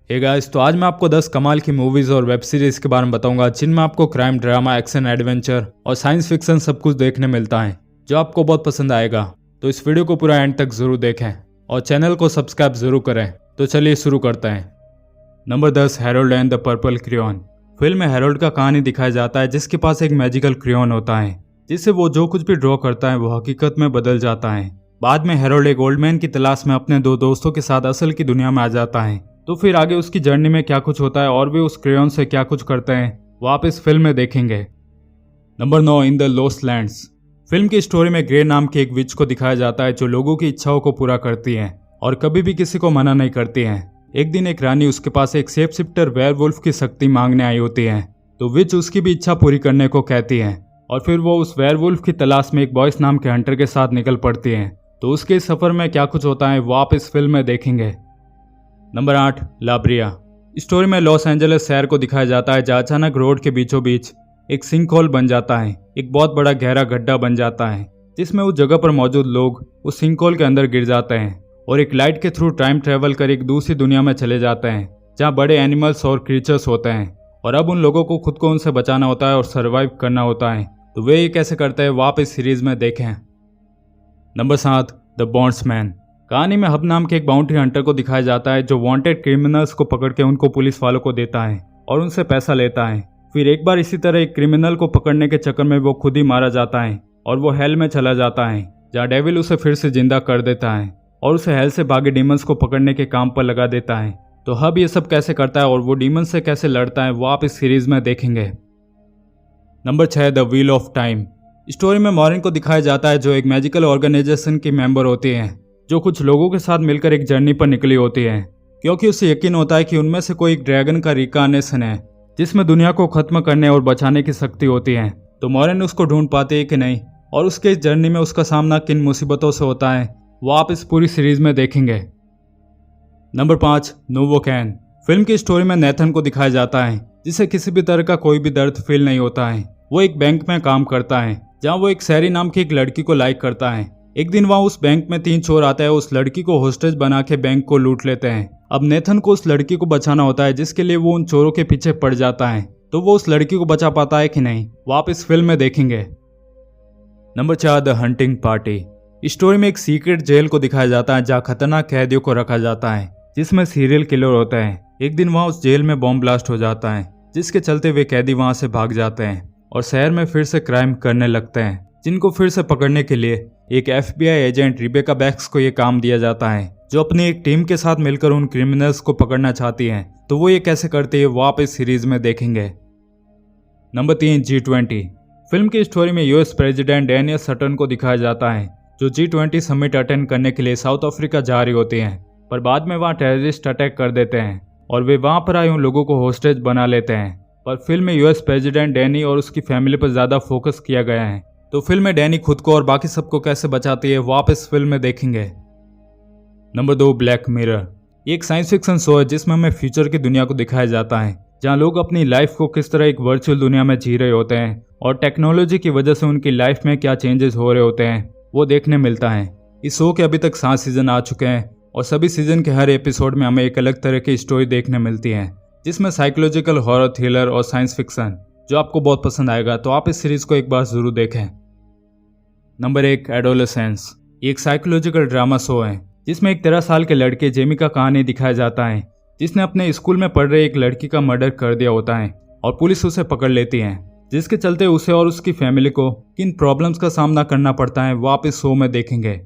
Hey guys, तो आज मैं आपको 10 कमाल की मूवीज और वेब सीरीज के बारे में बताऊंगा जिनमें आपको क्राइम, ड्रामा, एक्शन, एडवेंचर और साइंस फिक्शन सब कुछ देखने मिलता है जो आपको बहुत पसंद आएगा। तो इस वीडियो को पूरा एंड तक जरूर देखें और चैनल को सब्सक्राइब जरूर करें। तो चलिए शुरू करते हैं। Number 10, Harold and the purple crayon. Film में हैरोल्ड का कहानी दिखाया जाता है जिसके पास एक मैजिकल क्रेयॉन होता है जिससे वो जो कुछ भी ड्रॉ करता है वो हकीकत में बदल जाता है। बाद में हैरोल्ड एक ओल्ड मैन की तलाश में अपने दो दोस्तों के साथ असल की दुनिया में आ जाता है। तो फिर आगे उसकी जर्नी में क्या कुछ होता है और वे उस क्रेयॉन से क्या कुछ करते हैं वो आप इस फिल्म में देखेंगे। Number 9, in the lost lands. Film की स्टोरी में ग्रे नाम की एक विच को दिखाया जाता है जो लोगों की इच्छाओं को पूरा करती है और कभी भी किसी को मना नहीं करती है। एक दिन एक रानी उसके पास एक शेप शिफ्टर वेयरवुल्फ की शक्ति मांगने आई होती है, तो विच उसकी भी इच्छा पूरी करने को कहती है और फिर वो उस वेयरवुल्फ की तलाश में एक बॉयस नाम के हंटर के साथ निकल पड़ती है। तो उसके इस सफर में क्या कुछ होता है वो आप इस फिल्म में देखेंगे। नंबर 8, ला ब्रिया। स्टोरी में लॉस एंजलिस शहर को दिखाया जाता है जहाँ अचानक रोड के बीचों बीच एक सिंक होल बन जाता है, एक बहुत बड़ा गहरा गड्ढा बन जाता है जिसमें उस जगह पर मौजूद लोग उस सिंक होल के अंदर गिर जाते हैं और एक लाइट के थ्रू टाइम ट्रेवल कर एक दूसरी दुनिया में चले जाते हैं जहाँ बड़े एनिमल्स और क्रीचर्स होते हैं और अब उन लोगों को खुद को उनसे बचाना होता है और सर्वाइव करना होता है। तो वे ये कैसे करते हैं वो आप इस सीरीज में देखें। Number 7, the bondsman. कहानी में हब नाम के एक बाउंड्री हंटर को दिखाया जाता है जो वांटेड क्रिमिनल्स को पकड़ के उनको पुलिस वालों को देता है और उनसे पैसा लेता है। फिर एक बार इसी तरह एक क्रिमिनल को पकड़ने के चक्कर में वो खुद ही मारा जाता है और वो हेल में चला जाता है जहाँ डेविल उसे फिर से जिंदा कर देता है और उसे हेल से भागे डीमंस को पकड़ने के काम पर लगा देता है। तो हब ये सब कैसे करता है और वो डीमंस से कैसे लड़ता है वो आप इस सीरीज में देखेंगे। Number 6, the wheel of time. Story में मॉरिन को दिखाया जाता है जो एक मैजिकल ऑर्गेनाइजेशन की मेंबर होती है जो कुछ लोगों के साथ मिलकर एक जर्नी पर निकली होती है क्योंकि उसे यकीन होता है कि उनमें से कोई एक ड्रैगन का रिकार्नेशन है जिसमें दुनिया को खत्म करने और बचाने की शक्ति होती है। तो मॉरिन उसको ढूंढ पाती है कि नहीं और उसके इस जर्नी में उसका सामना किन मुसीबतों से होता है वो आप इस पूरी सीरीज में देखेंगे। नंबर 5, नोवोकैन। फिल्म की स्टोरी में नेथन को दिखाया जाता है जिसे किसी भी तरह का कोई भी दर्द फील नहीं होता है। वो एक बैंक में काम करता है जहाँ वो एक सैरी नाम की एक लड़की को लाइक करता है। एक दिन वहाँ उस बैंक में 3 चोर आते हैं, उस लड़की को होस्टेज बना के बैंक को लूट लेते हैं। अब नेथन को उस लड़की को बचाना होता है जिसके लिए वो उन चोरों के पीछे पड़ जाता है। तो वो उस लड़की को बचा पाता है कि नहीं वो आप इस फिल्म में देखेंगे। Number 4, the hunting party. Story में एक सीक्रेट जेल को दिखाया जाता है जहाँ खतरनाक कैदियों को रखा जाता है जिसमें सीरियल किलर होते हैं। एक दिन वहाँ उस जेल में बॉम्ब ब्लास्ट हो जाता है जिसके चलते वे कैदी वहाँ से भाग जाते हैं और शहर में फिर से क्राइम करने लगते हैं जिनको फिर से पकड़ने के लिए एक FBI एजेंट रिबेका बैक्स को ये काम दिया जाता है जो अपनी एक टीम के साथ मिलकर उन क्रिमिनल्स को पकड़ना चाहती है। तो वो ये कैसे करती है वो आप इस सीरीज में देखेंगे। Number 3, G20। फिल्म की स्टोरी में US प्रेसिडेंट डैनियल सटन को दिखाया जाता है जो G20 समिट अटेंड करने के लिए साउथ अफ्रीका जा रही होती हैं, पर बाद में वहाँ टेररिस्ट अटैक कर देते हैं और वे वहाँ पर आए उन लोगों को होस्टेज बना लेते हैं। पर फिल्म में US प्रेसिडेंट डैनी और उसकी फैमिली पर ज़्यादा फोकस किया गया है। तो फिल्म में डैनी खुद को और बाकी सबको कैसे बचाती है वो आप इस फिल्म में देखेंगे। Number 2, black mirror. ये एक साइंस फिक्शन शो है जिसमें हमें फ्यूचर की दुनिया को दिखाया जाता है जहाँ लोग अपनी लाइफ को किस तरह एक वर्चुअल दुनिया में जी रहे होते हैं और टेक्नोलॉजी की वजह से उनकी लाइफ में क्या चेंजेस हो रहे होते हैं वो देखने मिलता है। इस शो के अभी तक 7 सीजन आ चुके हैं और सभी सीजन के हर एपिसोड में हमें एक अलग तरह की स्टोरी देखने मिलती है जिसमें साइकोलॉजिकल, हॉरर, थ्रिलर और साइंस फिक्शन जो आपको बहुत पसंद आएगा। तो आप इस सीरीज को एक बार जरूर देखें। Number 1, adolescence. ये एक साइकोलॉजिकल ड्रामा शो है जिसमें एक 13 साल के लड़के जेमी का कहानी दिखाया जाता है जिसने अपने स्कूल में पढ़ रहे एक लड़की का मर्डर कर दिया होता है और पुलिस उसे पकड़ लेती है जिसके चलते उसे और उसकी फैमिली को किन प्रॉब्लम्स का सामना करना पड़ता है वो आप इस शो में देखेंगे।